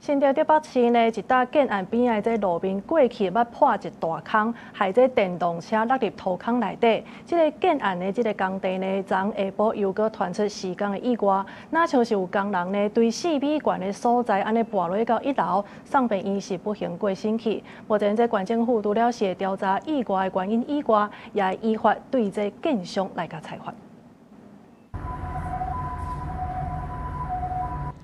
新竹台北市呢，一搭建案邊仔這路面過去捌破一大坑，害這電動車落入土坑內底。這個建案的這個工地呢，昨下晡又閣傳出施工的意外，那像是有工人呢，對4米懸的所在安尼跋落到1樓，送病醫是不幸過身去。目前這縣政府除了是調查意外的原因以外，也會依法對這建商來個裁罰。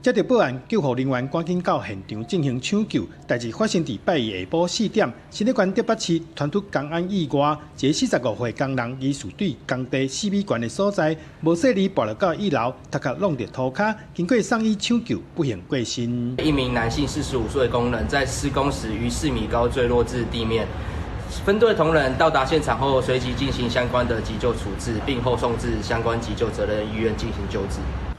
接到報案，救護人員趕緊到現場進行搶救。代志發生在拜二下晡4點，新竹縣台北市傳出工安意外，一個45歲工人疑似對工地4米懸的所在無細力跋落到1樓，頭殼弄到塗骹，經過送醫搶救，不幸過身。一名男性45歲工人在施工時於4米高墜落至地面，分隊同仁到達現場後，隨即進行相關的急救處置，並後送至相關急救責任醫院進行救治。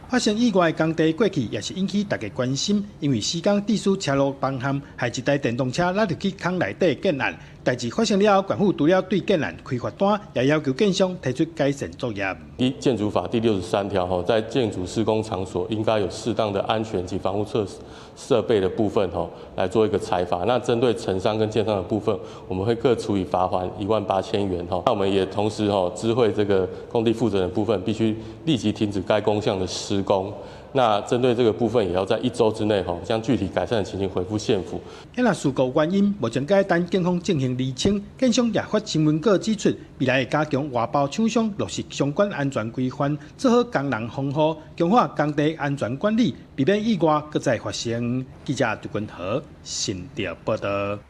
發生意外的工地過去也是引起大家關心，因為施工地勢車路崩陷，害一台電動車落入去坑內底建案。代志發生了後，縣府除了對建案開罰單，也要求建商提出改善作業。依建築法第63條，在建築施工場所應該有適當的安全及防護設備的部分，來做一個裁罰。那針對承商跟建商的部分，我們會各處以罰鍰18000元。那我們也同時知會這個工地負責人的部分，必須立即停止該工項的施工。那針對這個部分，也要在1週之內將具體改善的情形回復縣府。因為事故原因，目前該單警方進行釐清，建商也發新聞稿指出，未來會加強外包廠商落實相關安全規範，做好工人防護，強化工地安全管理，避免意外再發生。記者杜君豪，新竹報道。